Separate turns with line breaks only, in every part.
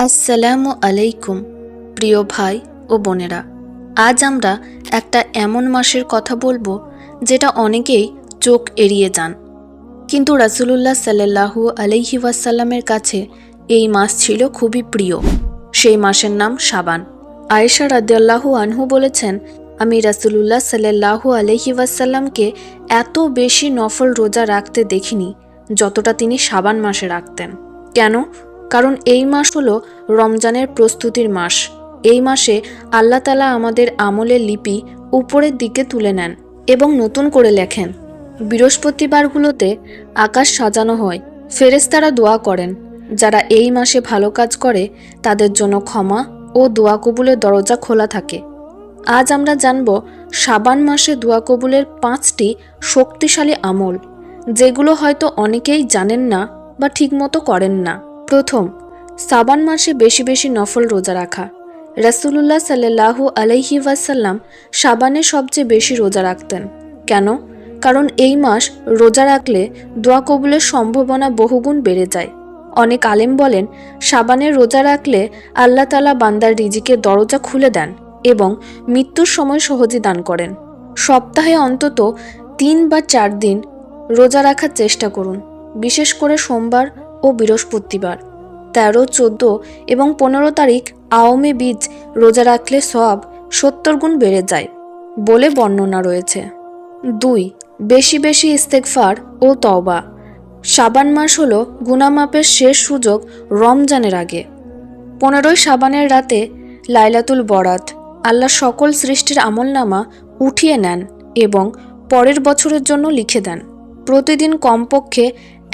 আসসালামু আলাইকুম প্রিয় ভাই ও বোনেরা। আজ আমরা একটা এমন মাসের কথা বলবো যেটা অনেকেই চোখ এড়িয়ে যান, কিন্তু রাসূলুল্লাহ সাল্লাল্লাহু আলাইহি ওয়াসাল্লামের কাছে এই মাস ছিল খুবই প্রিয়। সেই মাসের নাম শাবান। আয়েশা রাদিয়াল্লাহু আনহু বলেছেন, আমি রাসূলুল্লাহ সাল্লাল্লাহু আলাইহি ওয়াসাল্লামকে এত বেশি নফল রোজা রাখতে দেখিনি যতটা তিনি শাবান মাসে রাখতেন। কেন? কারণ এই মাস হলো রমজানের প্রস্তুতির মাস। এই মাসে আল্লাহ তাআলা আমাদের আমলের লিপি উপরের দিকে তুলে নেন এবং নতুন করে লেখেন। বৃহস্পতিবারগুলোতে আকাশ সাজানো হয়, ফেরেশতারা দোয়া করেন। যারা এই মাসে ভালো কাজ করে তাদের জন্য ক্ষমা ও দোয়া কবুলের দরজা খোলা থাকে। আজ আমরা জানব শাবান মাসে দোয়া কবুলের 5টি শক্তিশালী আমল, যেগুলো হয়তো অনেকেই জানেন না বা ঠিকমতো করেন না। প্রথম, শাবান মাসে বেশি বেশি নফল রোজা রাখা। রাসূলুল্লাহ সাল্লাল্লাহু আলাইহি ওয়াসাল্লাম শাবানে সবচেয়ে বেশি রোজা রাখতেন। কেন? কারণ এই মাস রোজা রাখলে দোয়া কবুলের সম্ভাবনা বহুগুণ বেড়ে যায়। অনেক আলেম বলেন, শাবানের রোজা রাখলে আল্লাহ তাআলা বান্দার রিজিকের দরজা খুলে দেন এবং মৃত্যুর সময় সহজে দান করেন। সপ্তাহে অন্তত 3 বা 4 দিন রোজা রাখার চেষ্টা করুন, বিশেষ করে সোমবার ও বৃহস্পতিবার। 13, 14 এবং 15 তারিখ আওয়ামে বীজ রোজা রাখলে সওয়াব 70 গুণ বেড়ে যায় বলে বর্ণনা রয়েছে। 2, বেশি বেশি ইস্তেগফার ও তওবা। শাবান মাস হলো গুনাহ মাপের শেষ সুযোগ রমজানের আগে। 15 শাবানের রাতে লাইলাতুল বরাত আল্লাহ সকল সৃষ্টির আমলনামা উঠিয়ে নেন এবং পরের বছরের জন্য লিখে দেন। প্রতিদিন কমপক্ষে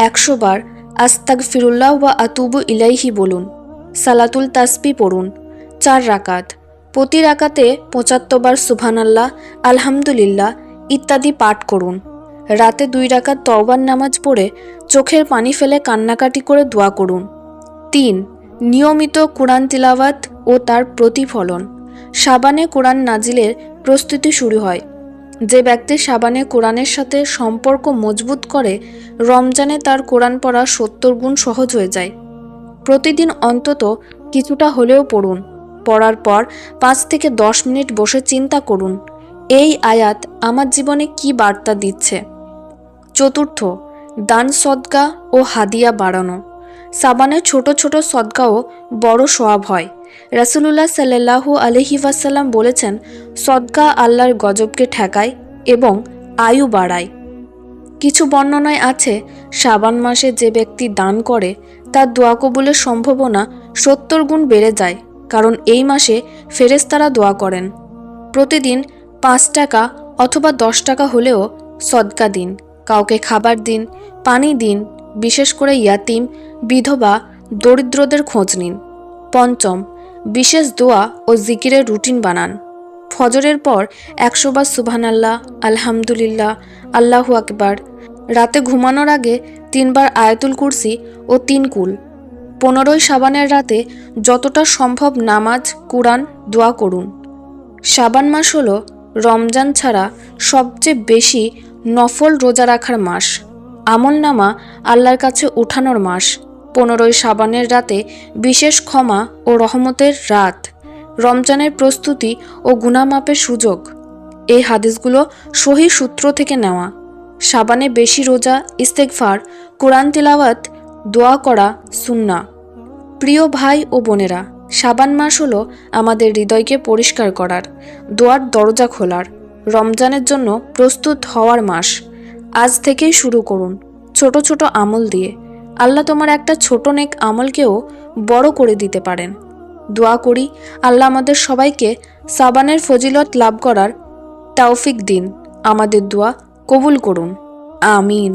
100 বার আস্তাগফিরুল্লাহ ওয়া আতুবু ইলাইহি বলুন। সালাতুল তাসবিহ পড়ুন 4 রাকাত। প্রতি রাকাতে 75 বার সুবহানাল্লাহ, আলহামদুলিল্লাহ ইত্যাদি পাঠ করুন। রাতে 2 রাকাত তওবার নামাজ পড়ে চোখের পানি ফেলে কান্নাকাটি করে দোয়া করুন। 3, নিয়মিত কোরআন তিলাওয়াত ও তার প্রতিফলন। শাবানে কোরআন নাজিলের প্রস্তুতি শুরু হয়। যে ব্যক্তি শাবানে কোরআনের সাথে সম্পর্ক মজবুত করে, রমজানে তার কোরআন পড়া 70 গুণ সহজ হয়ে যায়। প্রতিদিন অন্তত কিছুটা হলেও পড়ুন। পড়ার পর 5 থেকে 10 মিনিট বসে চিন্তা করুন, এই আয়াত আমার জীবনে কি বার্তা দিচ্ছে। চতুর্থ, দান সদকা ও হাদিয়া বাড়ানো। শাবানে ছোট ছোট সদকাও বড় সওয়াব হয়। রাসূলুল্লাহ সাল্লাল্লাহু আলাইহি ওয়াসাল্লাম বলেছেন, সদকা আল্লাহর গজবকে ঠেকায় এবং আয়ু বাড়ায়। কিছু বর্ণনায় আছে, শাবান মাসে যে ব্যক্তি দান করে তার দোয়া কবুলের সম্ভাবনা 70 গুণ বেড়ে যায়, কারণ এই মাসে ফেরেশতারা দোয়া করেন। প্রতিদিন 5 টাকা অথবা 10 টাকা হলেও সদকা দিন। কাউকে খাবার দিন, পানি দিন, বিশেষ করে ইয়াতিম, বিধবা, দরিদ্রদের খোঁজ নিন। পঞ্চম, বিশেষ দোয়া ও জিকিরের রুটিন বানান। ফজরের পর 100 বার সুবহানাল্লাহ, আলহামদুলিল্লাহ, আল্লাহু আকবার। রাতে ঘুমানোর আগে 3 বার আয়াতুল কুরসি ও 3 কুল। 15 শাবানের রাতে যতটা সম্ভব নামাজ, কুরআন, দোয়া করুন। শাবান মাস হলো রমজান ছাড়া সবচেয়ে বেশি নফল রোজা রাখার মাস। আমলনামা আল্লাহর কাছে উঠানোর মাস। 15 শাবানের রাতে বিশেষ ক্ষমা ও রহমতের রাত। রমজানের প্রস্তুতি ও গুনাহ মাপের সুযোগ। এই হাদিসগুলো সহিহ সূত্র থেকে নেওয়া। শাবানে বেশি রোজা, ইস্তেগফার, কোরআন তিলাওয়াত, দোয়া করা সুন্নাহ। প্রিয় ভাই ও বোনেরা, শাবান মাস হলো আমাদের হৃদয়কে পরিষ্কার করার, দোয়ার দরজা খোলার, রমজানের জন্য প্রস্তুত হওয়ার মাস। আজ থেকেই শুরু করুন ছোট ছোট আমল দিয়ে। আল্লাহ তোমার একটা ছোট নেক আমলকেও বড় করে দিতে পারেন। দোয়া করি আল্লাহ আমাদের সবাইকে শাবানের ফজিলত লাভ করার তৌফিক দিন। আমাদের দোয়া কবুল করুন। আমিন।